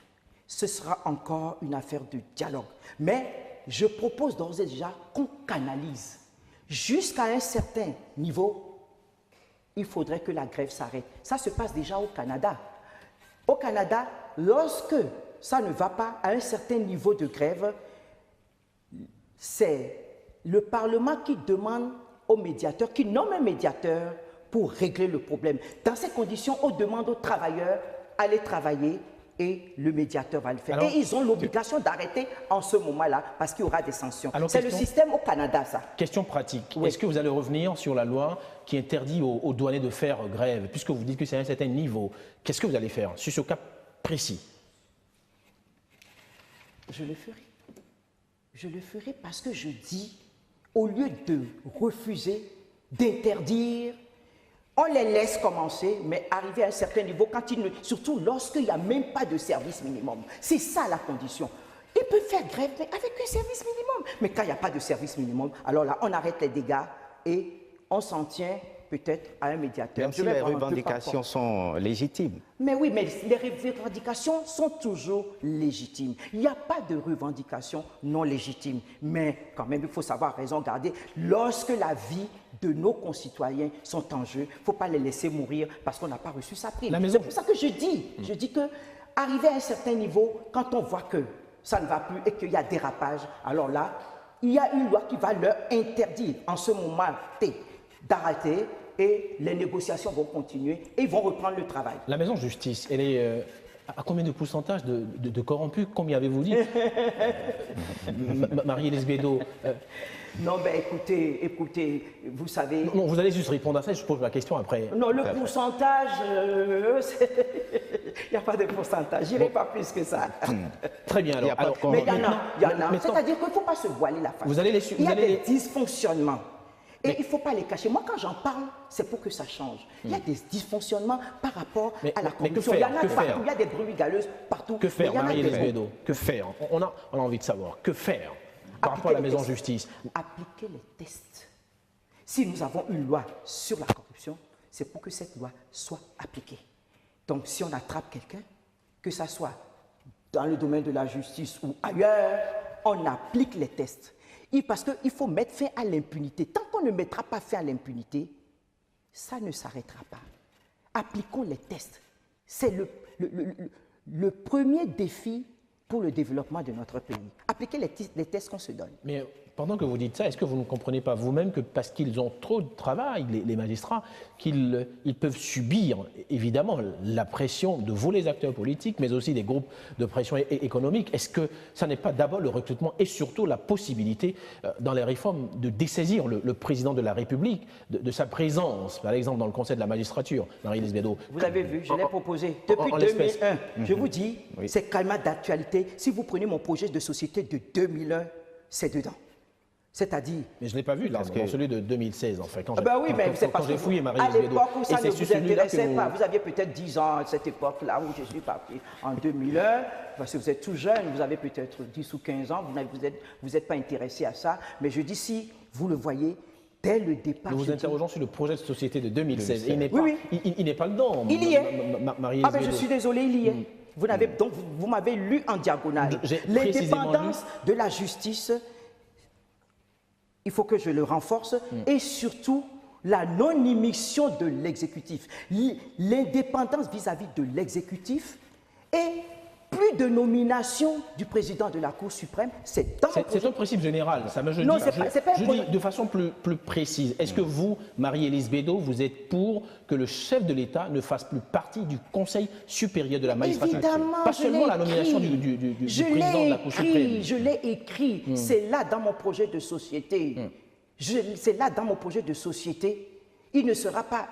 ce sera encore une affaire de dialogue. Mais je propose d'ores et déjà qu'on canalise. Jusqu'à un certain niveau, il faudrait que la grève s'arrête. Ça se passe déjà au Canada. Au Canada, lorsque ça ne va pas à un certain niveau de grève, c'est le Parlement qui demande au médiateur, qui nomme un médiateur pour régler le problème. Dans ces conditions, on demande aux travailleurs d'aller travailler et le médiateur va le faire. Alors, et ils ont l'obligation d'arrêter en ce moment-là parce qu'il y aura des sanctions. C'est le système au Canada, ça. Question pratique. Oui. Est-ce que vous allez revenir sur la loi qui interdit aux douaniers de faire grève, puisque vous dites que c'est à un certain niveau? Qu'est-ce que vous allez faire sur ce cas précis? Je le ferai. Je le ferai parce que je dis, au lieu de refuser, d'interdire, on les laisse commencer, mais arriver à un certain niveau, surtout lorsqu'il n'y a même pas de service minimum. C'est ça la condition. Ils peuvent faire grève avec un service minimum. Mais quand il n'y a pas de service minimum, alors là, on arrête les dégâts et on s'en tient peut-être à un médiateur. Même si les revendications sont légitimes. Mais oui, mais les revendications sont toujours légitimes. Il n'y a pas de revendications non légitimes. Mais quand même, il faut savoir raison garder. Lorsque la vie de nos concitoyens sont en jeu, il ne faut pas les laisser mourir parce qu'on n'a pas reçu sa prime. C'est pour ça que je dis que arriver à un certain niveau, quand on voit que ça ne va plus et qu'il y a dérapage, alors là, il y a une loi qui va leur interdire en ce moment d'arrêter et les négociations vont continuer et ils vont reprendre le travail. La maison de justice, elle est à combien de pourcentage de corrompus? Combien avez-vous dit? Marie-Élise Bédot. Non, ben écoutez, vous savez... Non, vous allez juste répondre à ça, je pose la question après. Non, le pourcentage, il n'y a pas de pourcentage, je n'irai pas plus que ça. Très bien, alors. Mais il y en a. C'est-à-dire qu'il ne faut pas se voiler la face. Il y a des dysfonctionnements. Et il ne faut pas les cacher. Moi, quand j'en parle, c'est pour que ça change. Il y a des dysfonctionnements par rapport à la corruption. Il y en a partout, il y a des brebis galeuses partout. Que faire, Marie-Élise Bédot? Que faire? On a envie de savoir. Que faire par rapport à la maison justice? Appliquer les tests. Si nous avons une loi sur la corruption, c'est pour que cette loi soit appliquée. Donc, si on attrape quelqu'un, que ça soit dans le domaine de la justice ou ailleurs, on applique les tests. Parce qu'il faut mettre fin à l'impunité. Tant qu'on ne mettra pas fin à l'impunité, ça ne s'arrêtera pas. Appliquons les tests. C'est le premier défi pour le développement de notre pays. Appliquer les tests qu'on se donne. Mais pendant que vous dites ça, est-ce que vous ne comprenez pas vous-même que parce qu'ils ont trop de travail, les magistrats, qu'ils peuvent subir évidemment la pression de vous les acteurs politiques, mais aussi des groupes de pression économique? Est-ce que ça n'est pas d'abord le recrutement et surtout la possibilité dans les réformes de dessaisir le président de la République de sa présence, par exemple dans le Conseil de la magistrature, Marie-Élise Bédot? Vous avez vu, je l'ai proposé depuis 2001. Je vous dis, c'est carrément d'actualité. Si vous prenez mon projet de société de 2001, c'est dedans. C'est-à-dire... Mais je ne l'ai pas vu là, dans celui de 2016 en fait. Quand j'ai fouillé à l'époque où ça ne vous intéressait pas, vous aviez peut-être 10 ans à cette époque-là où je suis parti en 2001, parce que vous êtes tout jeune, vous avez peut-être 10 ou 15 ans, vous n'êtes pas intéressé à ça, mais je dis si vous le voyez, dès le départ... Nous vous interrogeons sur le projet de société de 2016. Il n'est pas dedans, il y est. Marie-Élise mais je suis désolé, il y est. Donc vous m'avez lu en diagonale. L'indépendance de la justice... Il faut que je le renforce et surtout la non-émission de l'exécutif. L'indépendance vis-à-vis de l'exécutif et plus de nomination du président de la Cour suprême, c'est dans C'est un principe général. Ça me, je dis de façon plus précise. Est-ce que vous, Marie-Élise Bédot, vous êtes pour que le chef de l'État ne fasse plus partie du Conseil supérieur de la magistrature? Évidemment, pas seulement la nomination du président de la Cour suprême. Je l'ai écrit. C'est là dans mon projet de société. C'est là dans mon projet de société. Il ne sera pas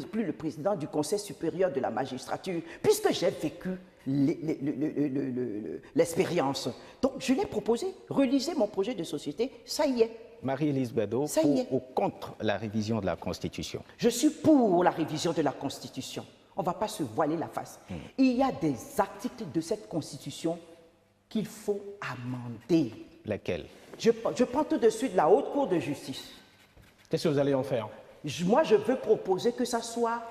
plus le président du Conseil supérieur de la magistrature, puisque j'ai vécu l'expérience. Donc, je l'ai proposé. Relisez mon projet de société, ça y est. Marie-Élise Bédot, pour ou contre la révision de la Constitution? Je suis pour la révision de la Constitution. On ne va pas se voiler la face. Il y a des articles de cette Constitution qu'il faut amender. Lesquels? Je prends tout de suite la Haute Cour de justice. Qu'est-ce que vous allez en faire? Moi, je veux proposer que ça soit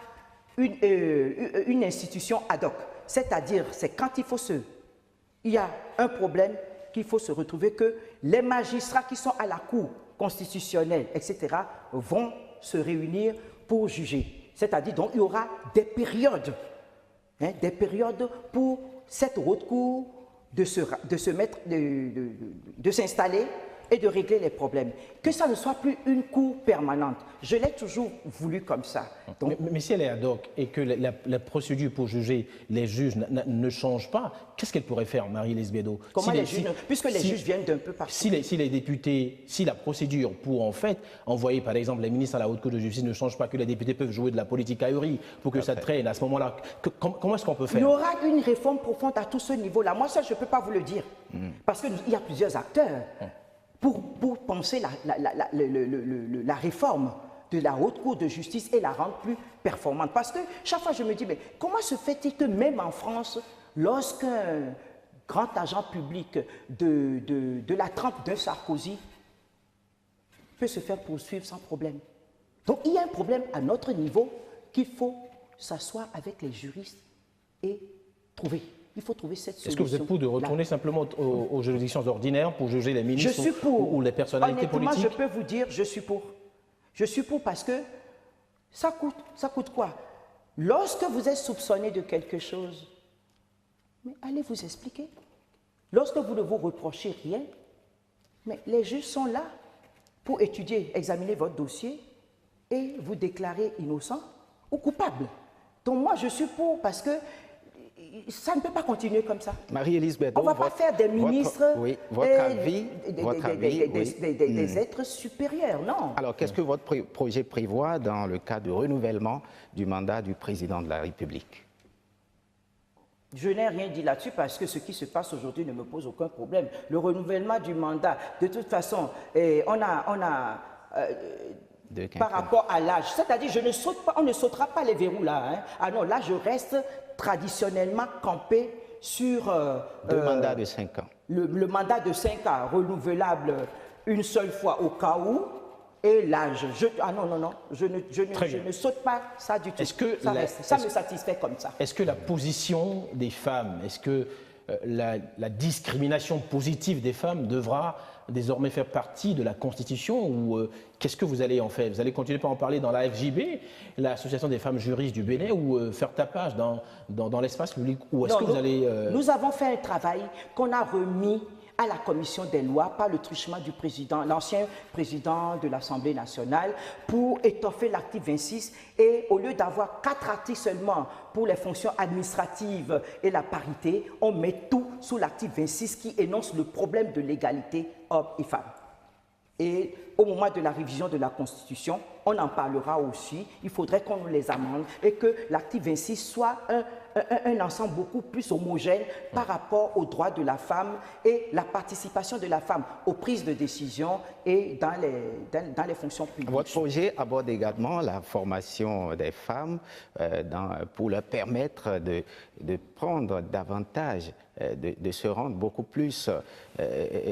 une institution ad hoc. C'est-à-dire, c'est quand il y a un problème qu'il faut se retrouver que les magistrats qui sont à la Cour constitutionnelle, etc., vont se réunir pour juger. C'est-à-dire, donc, il y aura des périodes pour cette haute cour de s'installer et de régler les problèmes. Que ça ne soit plus une cour permanente. Je l'ai toujours voulu comme ça. Donc, mais si elle est ad hoc et que la procédure pour juger les juges ne change pas, qu'est-ce qu'elle pourrait faire, Marie-Élise Bédot? Comment les juges, puisque les juges viennent d'un peu partout. Si les députés, si la procédure pour en fait envoyer par exemple les ministres à la Haute Cour de justice ne change pas, que les députés peuvent jouer de la politique ahurie pour que ça traîne à ce moment-là, comment est-ce qu'on peut faire? Il y aura une réforme profonde à tout ce niveau-là. Moi, ça, je ne peux pas vous le dire. Parce qu'il y a plusieurs acteurs. Pour penser la réforme de la Haute Cour de justice et la rendre plus performante. Parce que chaque fois, je me dis, mais comment se fait-il que même en France, lorsqu'un grand agent public de la trempe de Sarkozy peut se faire poursuivre sans problème? Donc, il y a un problème à notre niveau qu'il faut s'asseoir avec les juristes et trouver. Il faut trouver cette solution. Est-ce que vous êtes pour de retourner simplement aux juridictions ordinaires pour juger les ministres ou les personnalités politiques? Je peux vous dire, je suis pour. Je suis pour parce que ça coûte quoi? Lorsque vous êtes soupçonné de quelque chose, mais allez vous expliquer. Lorsque vous ne vous reprochez rien, mais les juges sont là pour étudier, examiner votre dossier et vous déclarer innocent ou coupable. Donc moi, je suis pour parce que ça ne peut pas continuer comme ça. Marie-Élise Bédot, on ne va pas faire des ministres des êtres supérieurs, non. Alors, qu'est-ce que votre projet prévoit dans le cas de renouvellement du mandat du président de la République? Je n'ai rien dit là-dessus parce que ce qui se passe aujourd'hui ne me pose aucun problème. Le renouvellement du mandat, de toute façon, Deux par quinquennats. rapport à l'âge. C'est-à-dire, je ne saute pas, on ne sautera pas les verrous là. Hein. Ah non, là, je reste traditionnellement campé sur 2 mandats de 5 ans. le mandat de 5 ans, renouvelable une seule fois au cas où, et l'âge. Ah non, non, non, je ne saute pas ça du tout. Est-ce que Ça me satisfait comme ça. Est-ce que la position des femmes, est-ce que la discrimination positive des femmes devra désormais faire partie de la Constitution ou qu'est-ce que vous allez en faire? Vous allez continuer par en parler dans la FJB, l'Association des femmes juristes du Bénin, ou faire tapage dans l'espace public? Ou est-ce que vous allez... Nous avons fait un travail qu'on a remis à la commission des lois par le truchement du président, l'ancien président de l'Assemblée nationale, pour étoffer l'article 26 et au lieu d'avoir 4 articles seulement pour les fonctions administratives et la parité, on met tout sous l'article 26 qui énonce le problème de l'égalité hommes et femmes. Et au moment de la révision de la Constitution, on en parlera aussi. Il faudrait qu'on nous les amende et que l'article 26 soit un ensemble beaucoup plus homogène par rapport aux droits de la femme et la participation de la femme aux prises de décision et dans les fonctions publiques. Votre projet aborde également la formation des femmes pour leur permettre de prendre davantage, de se rendre beaucoup plus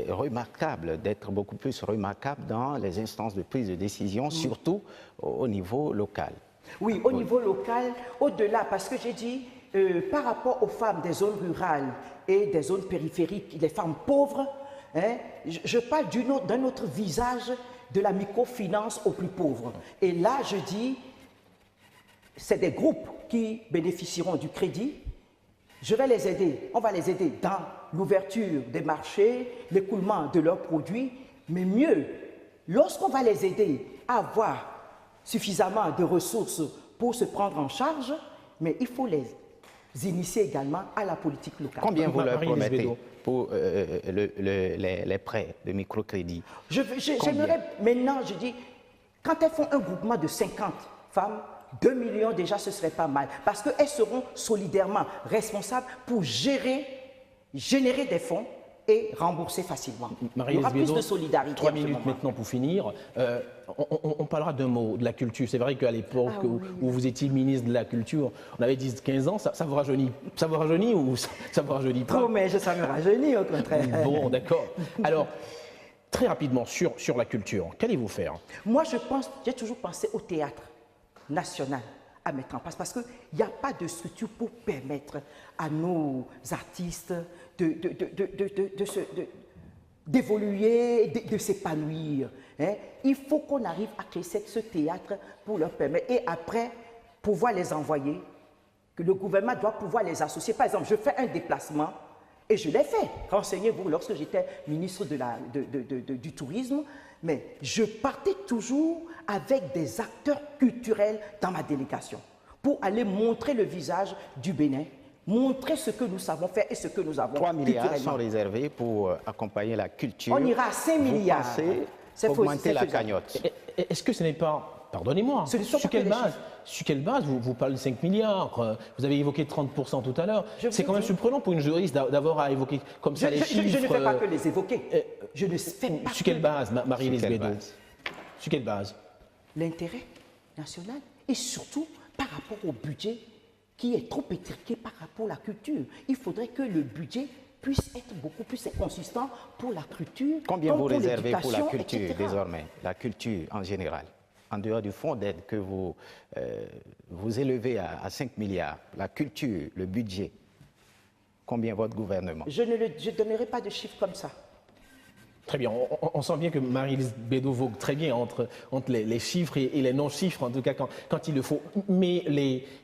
remarquables, d'être beaucoup plus remarquables dans les instances de prise de décision, surtout au niveau local. Oui, au niveau local, au-delà, parce que j'ai dit, par rapport aux femmes des zones rurales et des zones périphériques, les femmes pauvres, hein, je parle d'un autre visage de la microfinance aux plus pauvres. Et là, je dis, c'est des groupes qui bénéficieront du crédit. Je vais les aider, on va les aider dans l'ouverture des marchés, l'écoulement de leurs produits, mais mieux, lorsqu'on va les aider à avoir suffisamment de ressources pour se prendre en charge, mais il faut les initier également à la politique locale. Combien vous leur Marie-Lise promettez Bédot. pour les prêts de microcrédit? J'aimerais maintenant, je dis, quand elles font un groupement de 50 femmes, 2 millions déjà, ce serait pas mal. Parce qu'elles seront solidairement responsables pour générer des fonds et rembourser facilement. Il y aura plus de solidarité. 3 minutes maintenant pour finir. On parlera d'un mot, de la culture. C'est vrai qu'à l'époque où vous étiez ministre de la Culture, on avait 10-15 ans, ça vous rajeunit. Ça vous rajeunit ou ça vous rajeunit pas? Oh, mais ça me rajeunit au contraire. Bon, d'accord. Alors, très rapidement, sur la culture, qu'allez-vous faire? Moi, j'ai toujours pensé au théâtre national à mettre en place parce qu'il n'y a pas de structure pour permettre à nos artistes d'évoluer, de s'épanouir. Hein. Il faut qu'on arrive à créer ce théâtre pour leur permettre et après pouvoir les envoyer, que le gouvernement doit pouvoir les associer. Par exemple, je fais un déplacement et je l'ai fait. Renseignez-vous, lorsque j'étais ministre du Tourisme, mais je partais toujours avec des acteurs culturels dans ma délégation pour aller montrer le visage du Bénin, montrer ce que nous savons faire et ce que nous avons 3 milliards sont réservés pour accompagner la culture. On ira à 5 milliards. Vous pensez augmenter la cagnotte? Est-ce que ce n'est pas, pardonnez-moi, sur quelle base vous parlez de 5 milliards? Vous avez évoqué 30% tout à l'heure. C'est quand même surprenant pour une juriste d'avoir à évoquer comme ça les chiffres. Je ne fais pas que les évoquer. Je ne fais pas. Sur quelle base, Marie-Lise Bédot? Sur quelle base? L'intérêt national et surtout par rapport au budget qui est trop étriqué par rapport à la culture. Il faudrait que le budget puisse être beaucoup plus consistant pour la culture. Combien vous réservez pour la culture désormais, la culture en général? En dehors du fonds d'aide que vous élevez à 5 milliards, la culture, le budget, combien votre gouvernement? Je ne donnerai pas de chiffres comme ça. Très bien, on sent bien que Marie-Lise Bédot vogue très bien entre les chiffres et les non-chiffres, en tout cas quand il le faut. Mais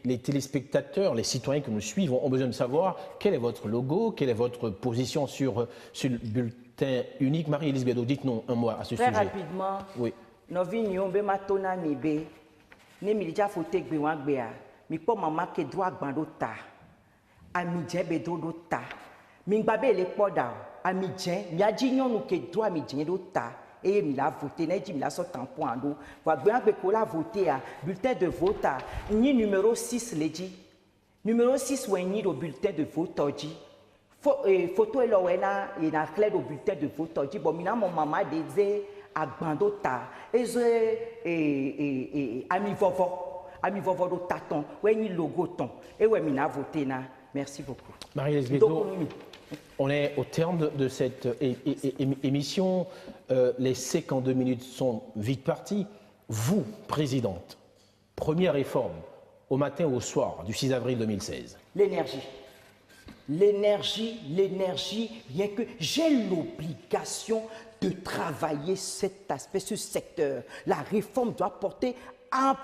les téléspectateurs, les citoyens que nous suivons ont besoin de savoir quel est votre logo, quelle est votre position sur le bulletin unique. Marie-Lise Bédot, dites-nous un mot à ce sujet. Très rapidement, oui. Novi nyombe matona mibe, ne milija fote gbe wan gbe a, mi po mama ke do agban do ta, ami je bedo do ta, mi gbabe le poda, ami je, mi aji nyonu ke do ami je do ta, et mi la voté, ne di mi la so tampon ando, wa gbe wan gbe ko la voté a, bulletin de vote a, ni numéro 6 le di, numéro 6 we ni do bulletin de vote oji, photo elo wena, na clé do bulletin de vote oji, bon mi na mon mama deze, agbandota et ami vovo do taton ouais ni logo ton et ouais mina voté na. Merci beaucoup. Marie-Élise Bédot, on est au terme de cette émission. Les 52 minutes sont vite parties. Vous, présidente, première réforme au matin ou au soir du 6 avril 2016. L'énergie, rien que j'ai l'obligation de travailler cet aspect, ce secteur. La réforme doit porter en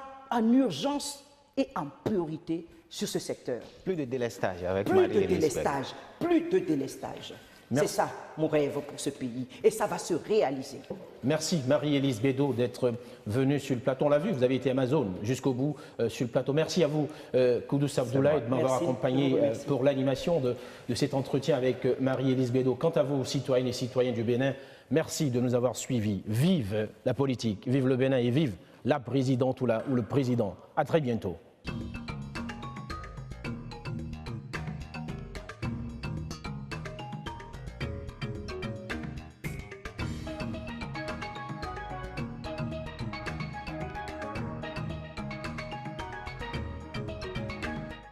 urgence et en priorité sur ce secteur. Plus de délestage avec Plus de Marie-Élise délestage, plus de délestage. C'est ça mon rêve pour ce pays et ça va se réaliser. Merci Marie-Élise Bédot d'être venue sur le plateau. On l'a vu, vous avez été Amazon jusqu'au bout sur le plateau. Merci à vous, Koudous Abdoulaye, de m'avoir accompagné pour l'animation de cet entretien avec Marie-Élise Bédot. Quant à vous, citoyennes et citoyens du Bénin, merci de nous avoir suivis. Vive la politique, vive le Bénin et vive la présidente ou le président. À très bientôt.